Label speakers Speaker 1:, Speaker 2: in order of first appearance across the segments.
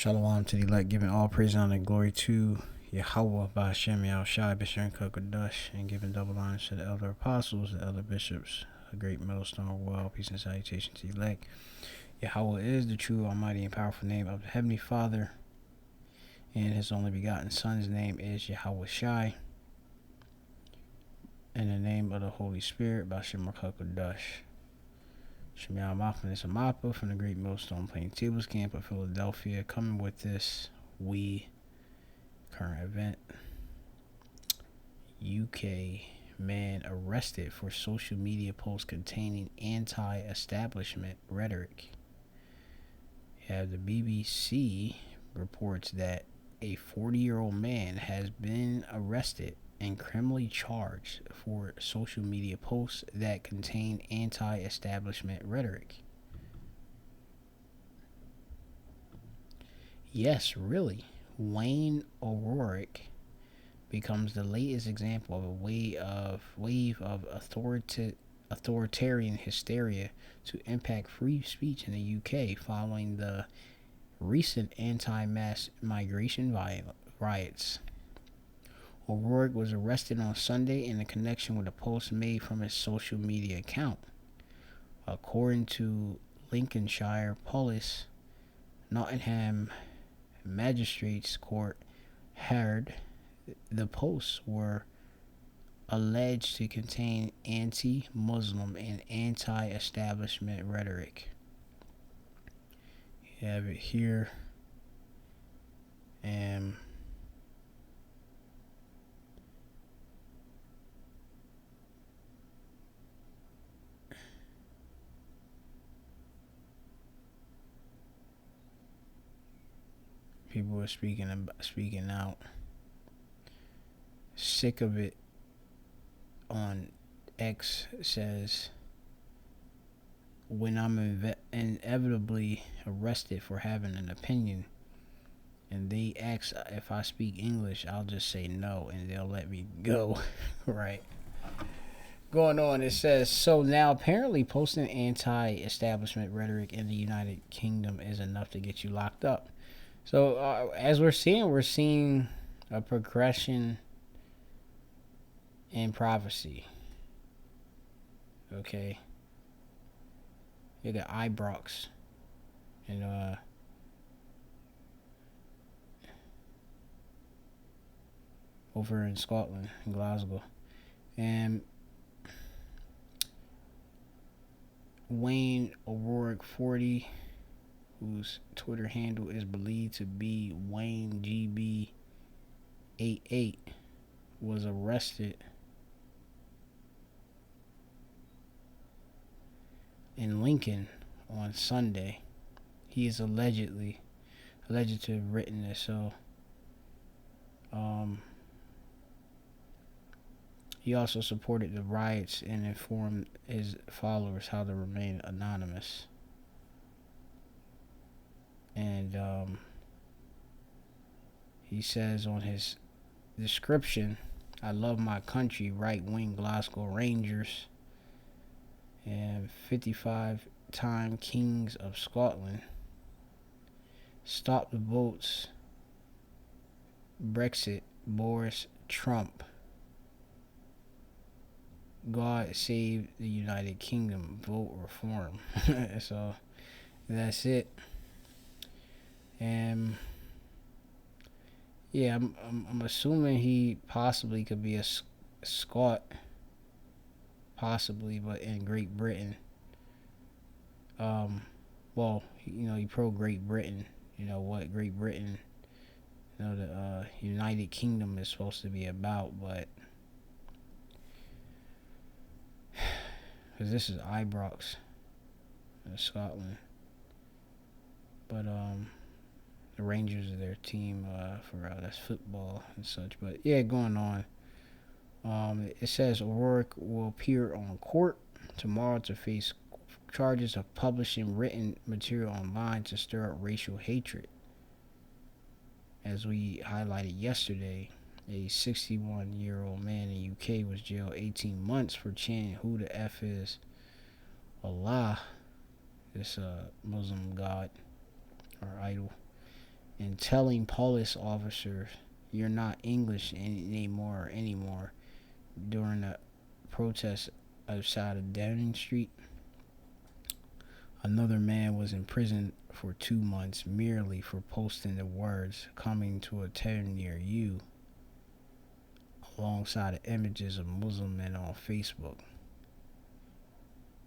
Speaker 1: Shalom to the elect, giving all praise, honor, and glory to Yahweh by Hashem Yahushai, Bishop Kokodash, and giving double honor to the elder apostles, the elder bishops, a great millstone, well, peace and salutation to the elect. Yahweh is the true, almighty, and powerful name of the Heavenly Father, and His only begotten Son's name is Yahweh Shai. In the name of the Holy Spirit, by Shem Kokodash. Shemiyah Mafman is a Mappa from the Great Millstone Plaintables camp of Philadelphia, coming with this current event. UK man arrested for social media posts containing anti-establishment rhetoric. The BBC reports that a 40-year-old man has been arrested and criminally charged for social media posts that contain anti-establishment rhetoric. Yes, really. Wayne O'Rourke becomes the latest example of a wave of authoritarian hysteria to impact free speech in the UK following the recent anti-mass migration riots. O'Rourke was arrested on Sunday in connection with a post made from his social media account. According to Lincolnshire Police, Nottingham Magistrates Court heard the posts were alleged to contain anti-Muslim and anti-establishment rhetoric. You have it here. And people are speaking out. Sick of it on X says, when I'm inevitably arrested for having an opinion and they ask if I speak English, I'll just say no and they'll let me go. Right. Going on, it says, so now apparently posting anti-establishment rhetoric in the United Kingdom is enough to get you locked up. So as we're seeing a progression in prophecy. Okay. You got Ibrox and over in Scotland, in Glasgow. And Wayne O'Rourke 40, whose Twitter handle is believed to be WayneGB88, was arrested in Lincoln on Sunday. He is alleged to have written this. So he also supported the riots and informed his followers how to remain anonymous. And he says on his description, I love my country, right-wing Glasgow Rangers, and 55-time Kings of Scotland. Stop the votes. Brexit. Boris Trump. God save the United Kingdom. Vote reform. So that's it. And yeah, I'm assuming he possibly could be a Scot, possibly, but in Great Britain. Well, he pro Great Britain. You know what Great Britain, the United Kingdom is supposed to be about, but because this is Ibrox, Scotland, but the Rangers are their team for that's football and such. But yeah, going on. It says O'Rourke will appear on court tomorrow to face charges of publishing written material online to stir up racial hatred. As we highlighted yesterday, a 61-year-old man in UK was jailed 18 months for chanting "Who the F is Allah," this Muslim god or idol, and telling police officers you're not English anymore during a protest outside of Downing Street. Another man was in prison for 2 months merely for posting the words "coming to a town near you" alongside of images of Muslim men on Facebook.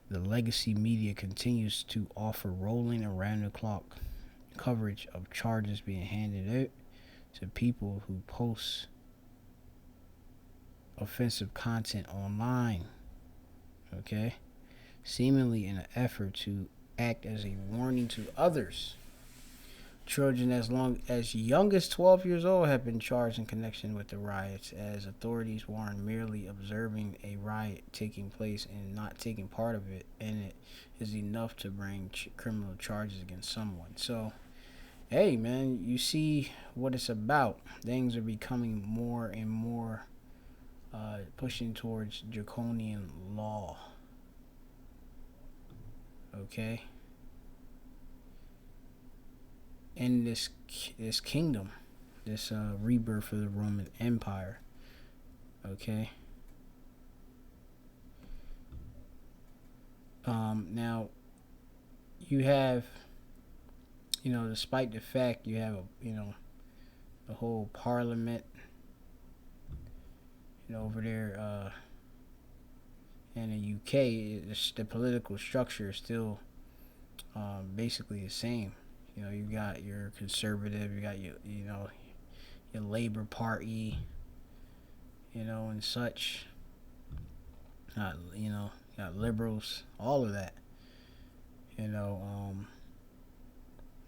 Speaker 1: The legacy media continues to offer rolling around the clock coverage of charges being handed out to people who post offensive content online, okay? Seemingly in an effort to act as a warning to others. Children as young as 12 years old have been charged in connection with the riots, as authorities warn merely observing a riot taking place and not taking part of it in it is enough to bring criminal charges against someone. So, hey man, you see what it's about. Things are becoming more and more pushing towards draconian law. Okay? In this kingdom, this rebirth of the Roman Empire. Okay? Now, you have, despite the fact you have, the whole parliament, over there in the UK, the political structure is still basically the same. You got your conservative, you got your Labor Party, and such. Got liberals, all of that.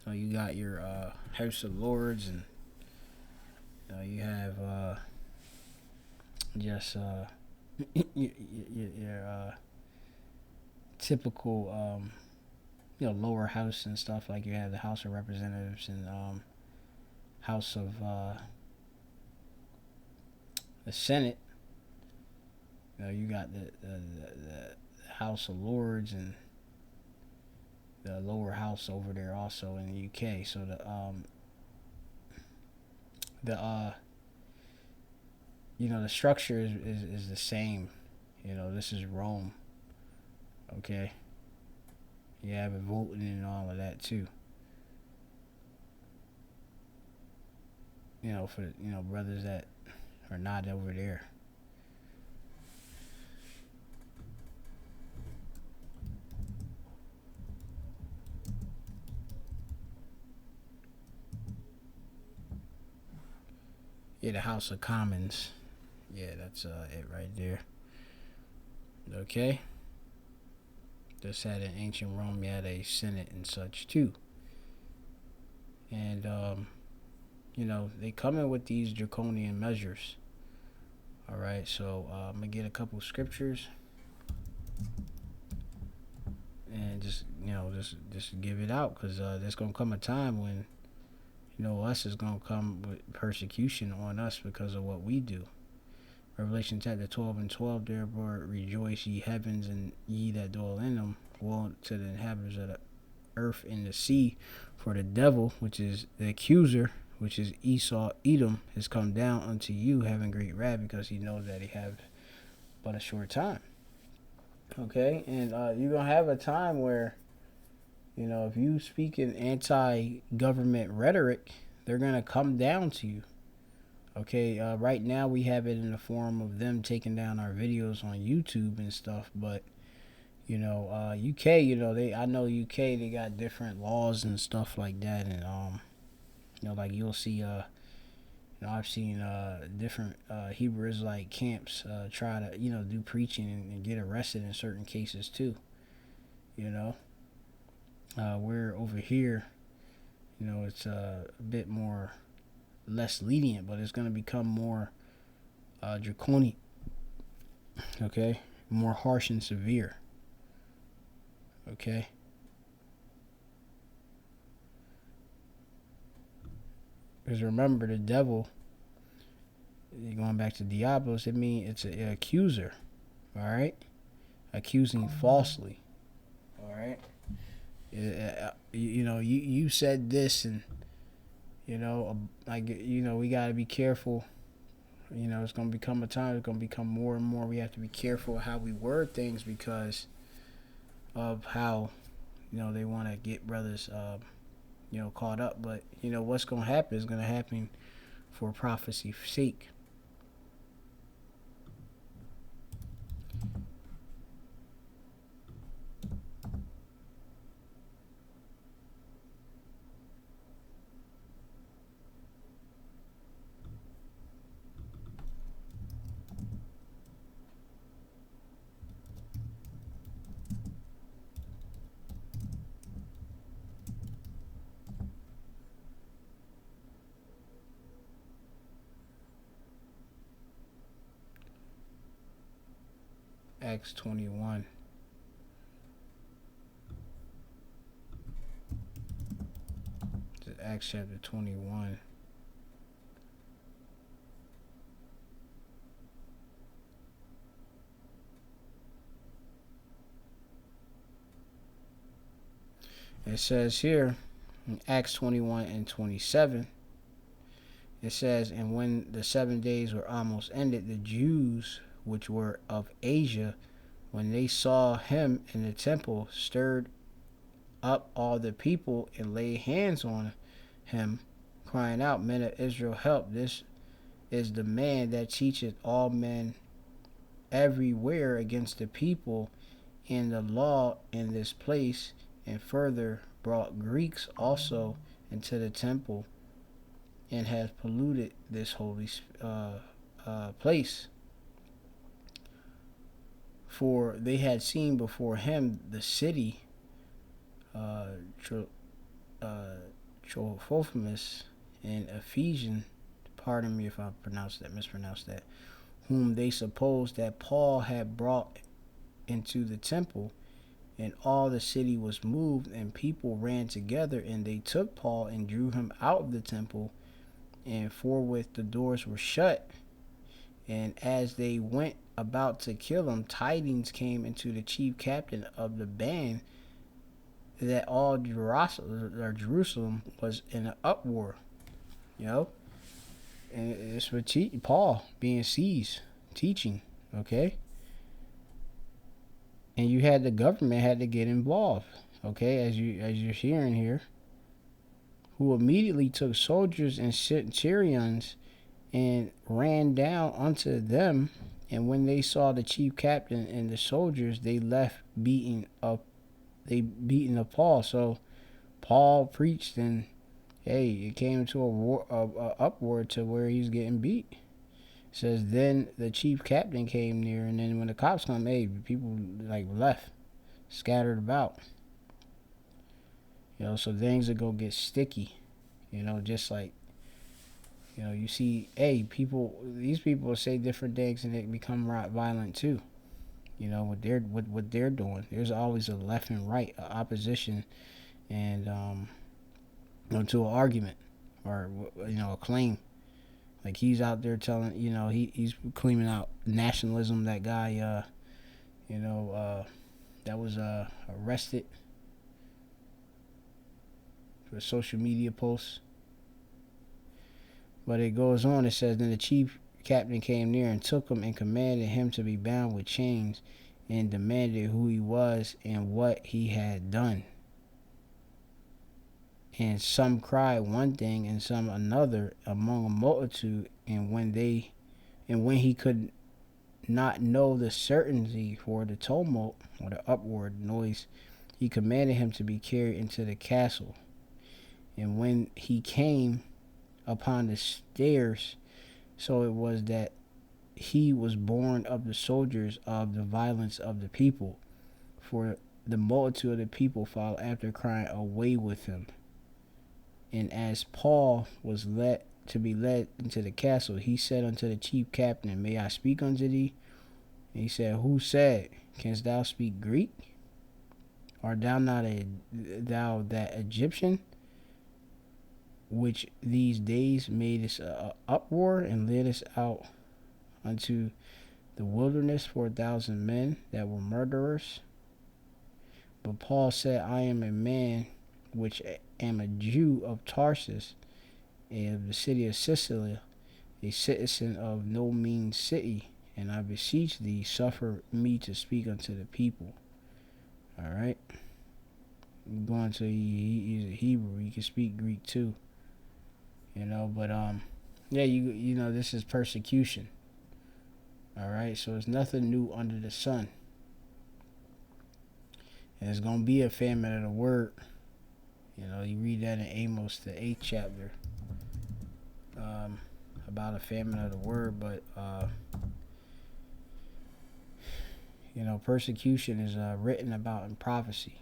Speaker 1: So you got your House of Lords, and you have just your typical lower house and stuff. Like you have the House of Representatives and House of the Senate. You got the House of Lords and the lower house over there also in the UK. So the structure is the same. This is Rome. Okay. You have it voting and all of that too. For brothers that are not over there. Yeah, the House of Commons. Yeah, that's it right there. Okay. Just had in ancient Rome, you had a Senate and such too. And they come in with these draconian measures. All right, so I'm gonna get a couple scriptures and just give it out, because there's gonna come a time when us is gonna come with persecution on us because of what we do. Revelation chapter 12 and 12, therefore rejoice ye heavens and ye that dwell in them. Woe to the inhabitants of the earth and the sea, for the devil, which is the accuser, which is Esau, Edom, has come down unto you, having great wrath, because he knows that he have but a short time. Okay, and you're gonna have a time where, if you speak in anti-government rhetoric, they're gonna come down to you. Okay, right now we have it in the form of them taking down our videos on YouTube and stuff, but UK, I know UK, they got different laws and stuff like that, and like you'll see, I've seen different Hebrew Israelite camps try to do preaching and get arrested in certain cases too. We're over here, it's a bit more less lenient, but it's going to become more draconian. Okay, more harsh and severe. Okay. Because remember, the devil, going back to Diablos, it's an accuser. All right, accusing falsely. All right. You said this, and We got to be careful. It's going to become a time, it's going to become more and more. We have to be careful how we word things because of how, they want to get brothers, caught up. But, what's going to happen is going to happen for prophecy's sake. Acts 21. Acts chapter 21. It says here in Acts 21 and 27, it says, and when the 7 days were almost ended, the Jews which were of Asia, when they saw him in the temple, stirred up all the people and laid hands on him, crying out, Men of Israel, help. This is the man that teacheth all men everywhere against the people in the law in this place, and further brought Greeks also into the temple, and has polluted this holy place. For they had seen before him the city, Trophimus, and Ephesian, pardon me if I mispronounced that, whom they supposed that Paul had brought into the temple, and all the city was moved, and people ran together, and they took Paul and drew him out of the temple, and forthwith the doors were shut. And as they went about to kill him, tidings came into the chief captain of the band that all Jerusalem was in an uproar. And it's for Paul being seized, teaching, okay? And you had the government had to get involved, okay, as you're hearing here, who immediately took soldiers and centurions and ran down unto them. And when they saw the chief captain and the soldiers, they left beating up Paul. So Paul preached, and hey, it came to a uproar to where he's getting beat. It says then the chief captain came near, and then when the cops come, hey, people left, scattered about. So things are gonna get sticky. Just like you see, hey, these people say different things and they become violent too. What they're doing. There's always a left and right, opposition, and to an argument or a claim. Like he's out there telling, he's claiming out nationalism. That guy, that was arrested for social media posts. But it goes on, it says, then the chief captain came near and took him and commanded him to be bound with chains, and demanded who he was and what he had done. And some cried one thing and some another among a multitude, and when he could not know the certainty for the tumult or the upward noise, he commanded him to be carried into the castle. And when he came upon the stairs, so it was that he was born of the soldiers of the violence of the people, for the multitude of the people followed after, crying, away with him. And as Paul was led into the castle, he said unto the chief captain, May I speak unto thee? And he said, Who said, Canst thou speak Greek? Art thou not thou that Egyptian, which these days made us uproar and led us out unto the wilderness 4,000 men that were murderers? But Paul said, I am a man which am a Jew of Tarsus, and of the city of Sicily, a citizen of no mean city, and I beseech thee, suffer me to speak unto the people. All right. Going to he's a Hebrew. He can speak Greek too. But yeah, this is persecution. All right. So it's nothing new under the sun. And it's gonna be a famine of the word. You read that in Amos, the 8th chapter, about a famine of the word. But persecution is written about in prophecy.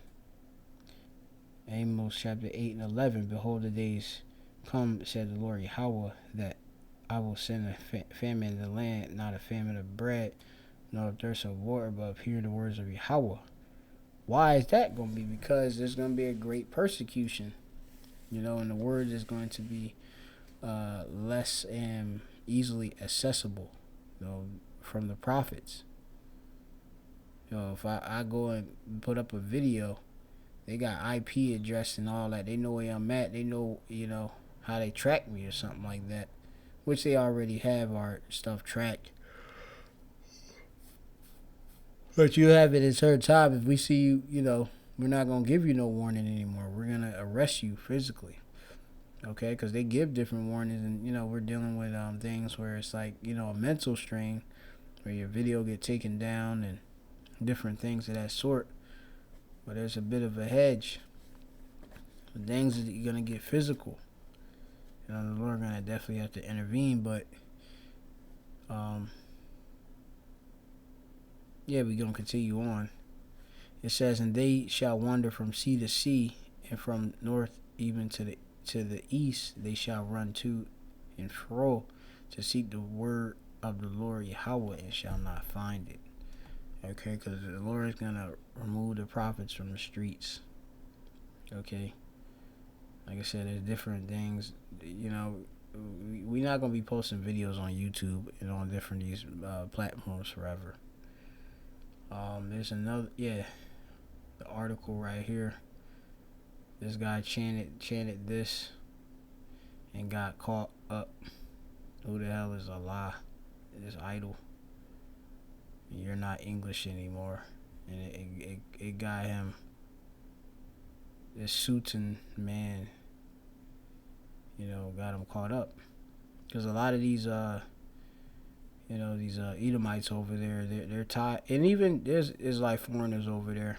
Speaker 1: Amos chapter 8 and 11. Behold, the days come, said the Lord Yahweh, that I will send a famine in the land, not a famine of bread, nor of thirst of water, but of hearing the words of Yahweh. Why is that going to be? Because there's going to be a great persecution, and the word is going to be less and easily accessible, from the prophets. If I go and put up a video, they got IP address and all that. They know where I'm at. They know, how they track me or something like that, which they already have our stuff tracked. But you have it at a certain time. If we see you, we're not going to give you no warning anymore. We're going to arrest you physically. Okay? Because they give different warnings. And, we're dealing with things where it's like, a mental strain where your video get taken down and different things of that sort. But there's a bit of a hedge. The things that you're going to get physical. The Lord going to definitely have to intervene. But, yeah, we're going to continue on. It says, and they shall wander from sea to sea, and from north even to the east they shall run to and fro to seek the word of the Lord Yahweh, and shall not find it. Okay, because the Lord is going to remove the prophets from the streets. Okay. Like I said, there's different things. We're not going to be posting videos on YouTube and on different these platforms forever. There's another, the article right here. This guy chanted this and got caught up. Who the hell is Allah? This idol. You're not English anymore. And it got him, this Sultan man, got him caught up. Because a lot of these these Edomites over there, they're tied, and even there's like foreigners over there.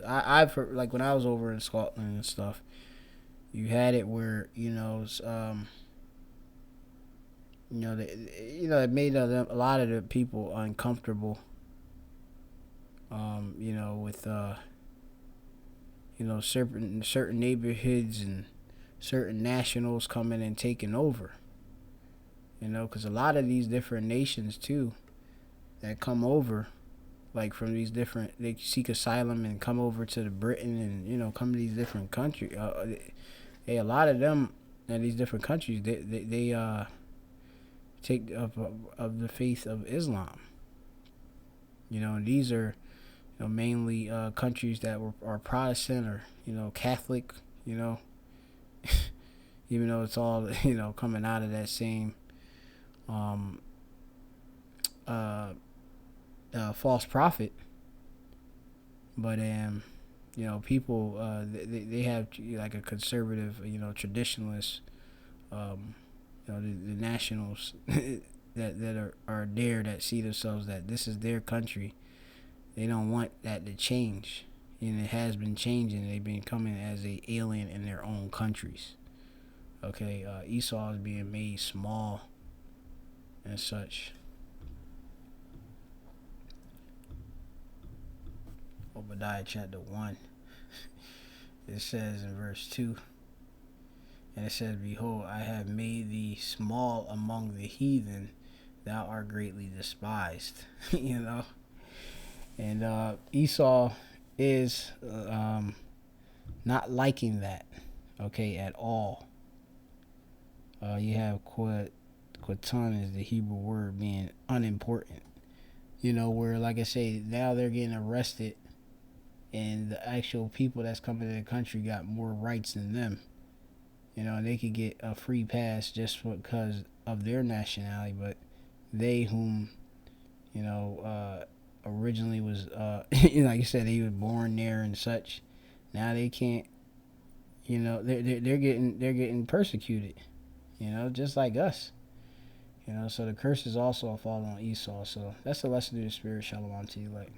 Speaker 1: I've heard, like when I was over in Scotland and stuff, you had it where it made a lot of the people uncomfortable. With certain neighborhoods and certain nationals coming and taking over. Because a lot of these different nations too that come over, like from these different, they seek asylum and come over to the Britain and come to these different countries. A lot of them in these different countries, they take of the faith of Islam. And these are mainly countries that are Protestant or Catholic. Even though it's all coming out of that same false prophet. But people they have like a conservative traditionalist the nationals that are there, that see themselves that this is their country. They don't want that to change, and it has been changing. They've been coming as a alien in their own countries. Okay, Esau is being made small and such. Obadiah chapter 1. It says in verse 2, and it says, behold, I have made thee small among the heathen, thou art greatly despised. And Esau is not liking that, okay, at all. You have Quatan is the Hebrew word, meaning unimportant. Where, like I say, now they're getting arrested, and the actual people that's coming to the country got more rights than them. and they could get a free pass just because of their nationality, but they whom originally was like you said, they were born there and such. Now they can't. They're getting persecuted. Just like us. So the curse is also falling on Esau. So that's the lesson of the spirit. Shalom to you, like.